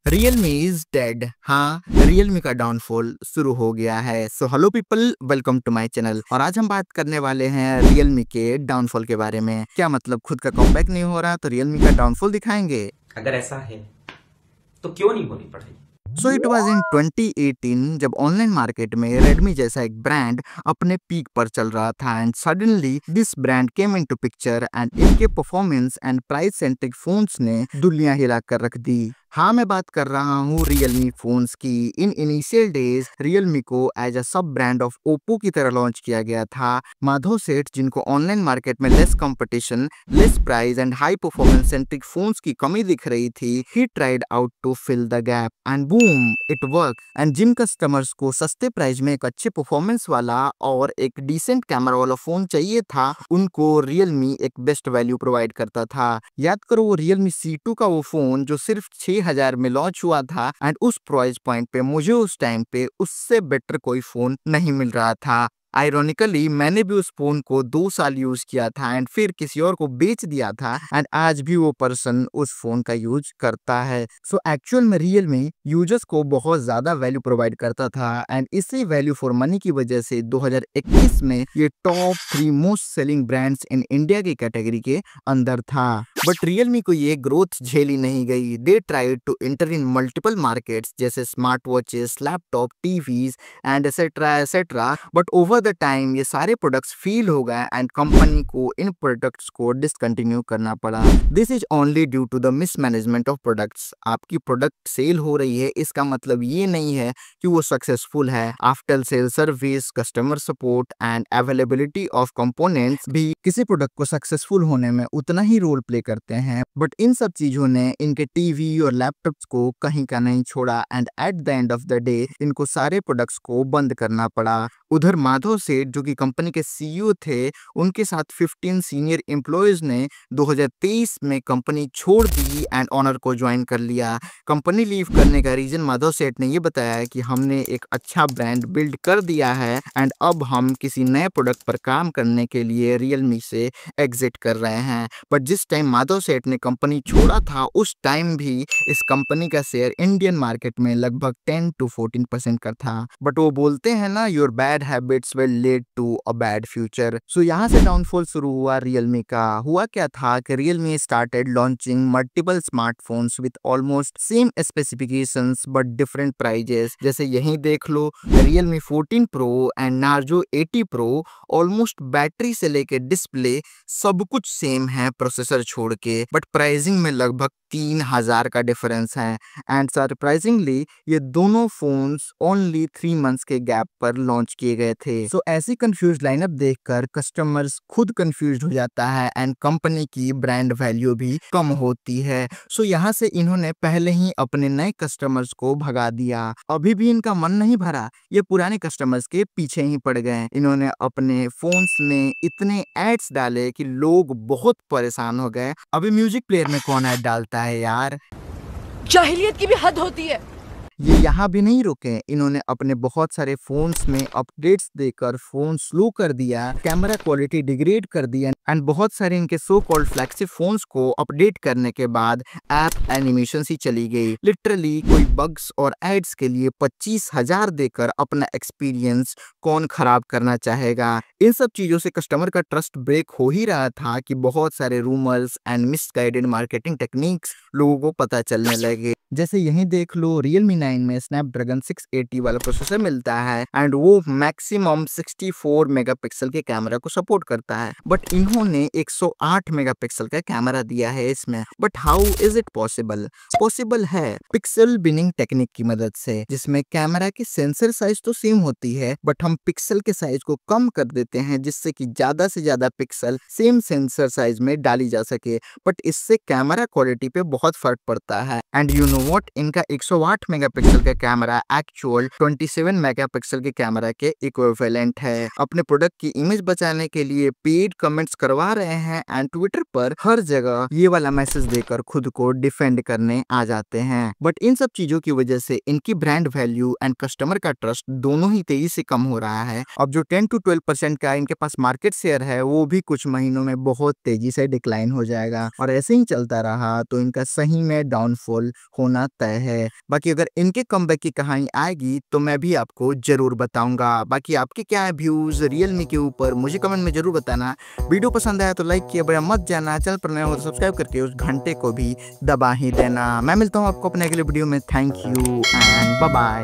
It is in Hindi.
Realme इज डेड। हाँ, Realme का डाउनफॉल शुरू हो गया है। So hello people, welcome to my channel. और आज हम बात करने वाले हैं Realme के डाउनफॉल के बारे में। क्या मतलब खुद का कमबैक नहीं हो रहा तो Realme का डाउनफॉल दिखाएंगे। अगर ऐसा है तो क्यों नहीं होनी पड़ेगी। सो इट वाज इन 2018 जब ऑनलाइन मार्केट में Redmi जैसा एक ब्रांड अपने पीक पर चल रहा था and suddenly this brand came into picture and इनके performance and price centric phones ने दुनिया हिला कर रख दी। हाँ, मैं बात कर रहा हूँ Realme फोन्स की। इन इनिशियल डेज Realme को एज अ सब ब्रांड ऑफ Oppo की तरह लॉन्च किया गया था। माधव सेठ, जिनको ऑनलाइन मार्केट में less competition, less price and high performance centric phones की कमी दिख रही थी, he tried out to fill the gap and boom it work. And जिन कस्टमर्स को सस्ते प्राइस में एक अच्छे परफॉर्मेंस वाला और एक डिसेंट कैमरा वाला फोन चाहिए था, उनको Realme एक बेस्ट वैल्यू प्रोवाइड करता था। याद करो वो Realme C2 का वो फोन जो सिर्फ 6000 में लॉन्च हुआ था एंड उस प्राइस पॉइंट पे मुझे उस टाइम पे उससे बेटर कोई फोन नहीं मिल रहा था। आयरॉनिकली मैंने भी उस फोन को 2 साल यूज किया था एंड फिर किसी और को बेच दिया था एंड आज भी वो पर्सन उस फोन का यूज करता है। सो एक्चुअल में Realme यूजर्स को बहुत ज्यादा वैल्यू प्रोवाइड करता था एंड इसी वैल्यू फॉर मनी की वजह से 2021 में ये top 3 most selling brands in India की कैटेगरी के अंदर था। बट Realme को ये ग्रोथ झेली नहीं गई। They tried to enter in multiple markets जैसे smart watches, laptop, TVs and etcetera etcetera. But over the time ये सारे प्रोडक्ट्स फेल हो गए एंड कंपनी को इन प्रोडक्ट्स को डिसकंटिन्यू करना पड़ा। This is only due to the mismanagement of products. आपकी प्रोडक्ट सेल हो रही है इसका मतलब ये नहीं है कि वो सक्सेसफुल है। After sale service, customer support and availability of components भी किसी प्रोडक्ट को सक्सेसफुल होने में उतना ही रोल प्ले करते हैं। बट इन सब चीजों ने इनके टीवी और लैपटॉप्स को कहीं का नहीं छोड़ा and at the end of the day इनको सारे प्रोडक्ट्स को बंद करना पड़ा। उधर माधव सेठ जो कि कंपनी के सीईओ थे, उनके साथ 15 सीनियर एम्प्लॉयज ने 2023 में कंपनी छोड़ दी एंड ऑनर को ज्वाइन कर लिया। कंपनी लीव करने का रीजन माधव सेठ ने ये बताया कि हमने एक अच्छा ब्रांड बिल्ड कर दिया है एंड अब हम किसी नए प्रोडक्ट पर काम करने के लिए Realme से एग्जिट कर रहे हैं। बट जिस टाइम माधव सेठ ने कंपनी छोड़ा था उस टाइम भी इस कंपनी का शेयर इंडियन मार्केट में लगभग 10 to 14% का था। बट वो बोलते हैं ना, your bad habits will lead to a bad future. So यहाँ से डाउनफॉल शुरू हुआ Realme का। हुआ क्या था कि Realme started launching multiple smartphones with almost same specifications but different prices. जैसे यहीं देख लो, Realme 14 Pro and Narzo 80 Pro, almost battery से लेके डिस्प्ले सब कुछ सेम है प्रोसेसर छोड़ के, बट प्राइसिंग में लगभग 3000 का डिफरेंस है। एंड सरप्राइजिंगली ये दोनों फोन्स ओनली 3 मंथ्स के गैप पर लॉन्च किए गए थे। सो ऐसी कंफ्यूज लाइनअप देखकर कस्टमर्स खुद कंफ्यूज हो जाता है एंड कंपनी की ब्रांड वैल्यू भी कम होती है। सो यहाँ से इन्होंने पहले ही अपने नए कस्टमर्स को भगा दिया। अभी भी इनका मन नहीं भरा, ये पुराने कस्टमर्स के पीछे ही पड़ गए। इन्होंने अपने फोन्स में इतने एड्स डाले कि लोग बहुत परेशान हो गए। अभी म्यूजिक प्लेयर में कौन ऐड डालता है यार। जाहिलियत की भी हद होती है। ये यहाँ भी नहीं रुके, इन्होंने अपने बहुत सारे फोन्स में अपडेट्स देकर फोन स्लो कर दिया, कैमरा क्वालिटी डिग्रेड कर दिया एंड बहुत सारे इनके सो कॉल्ड फ्लैगशिप फोन्स को अपडेट करने के बाद ऐप एनिमेशन ही चली गई। लिटरली कोई बग्स और एड्स के लिए 25,000 देकर अपना एक्सपीरियंस कौन खराब करना चाहेगा। इन सब चीजों से कस्टमर का ट्रस्ट ब्रेक हो ही रहा था कि बहुत सारे rumours and misguided marketing techniques लोगों को पता चलने लगे। जैसे यहीं देख लो, Realme 9 में स्नैपड्रैगन 680 वाला प्रोसेसर मिलता है एंड वो मैक्सिमम 64 मेगापिक्सल के कैमरा को सपोर्ट करता है, बट इन्होंने 108 मेगापिक्सल का कैमरा दिया है इसमें। But how is it possible? Possible है पिक्सल बिनिंग टेक्निक की मदद से, जिसमें कैमरा की सेंसर साइज तो सेम होती है बट हम पिक्सल के साइज को कम कर देते हैं जिससे कि ज्यादा से ज्यादा पिक्सल सेम सेंसर साइज में डाली जा सके। बट इससे कैमरा क्वालिटी पे बहुत फर्क पड़ता है एंड यू नो व्हाट, इनका 108 मेगापिक्सल का कैमरा एक्चुअल 27 मेगापिक्सल के कैमरा के इक्विवेलेंट है। अपने प्रोडक्ट की इमेज बचाने के लिए पेड कमेंट्स करवा रहे हैं एंड ट्विटर पर हर जगह ये वाला मैसेज देकर खुद को डिफेंड करने आ जाते हैं। बट इन सब चीजों की वजह से इनकी ब्रांड वैल्यू एंड कस्टमर का ट्रस्ट दोनों ही तेजी से कम हो रहा है। अब जो 10 to 12% का इनके पास मार्केट शेयर है वो भी कुछ महीनों में बहुत तेजी से डिक्लाइन हो जाएगा और ऐसे ही चलता रहा तो इनका सही में डाउनफॉल होने होना तय है। बाकी अगर इनके कमबैक की कहानी आएगी तो मैं भी आपको ज़रूर बताऊँगा। बाकी आपके क्या है व्यूज़ रियलमी के ऊपर, मुझे कमेंट में ज़रूर बताना। वीडियो पसंद आया तो लाइक किया बगैर मत जाना। चैनल पर नए हो तो सब्सक्राइब करके उस घंटे को भी दबा ही देना। मैं मिलता हूँ आपको अपने अगले वीडियो में। Thank you and bye bye.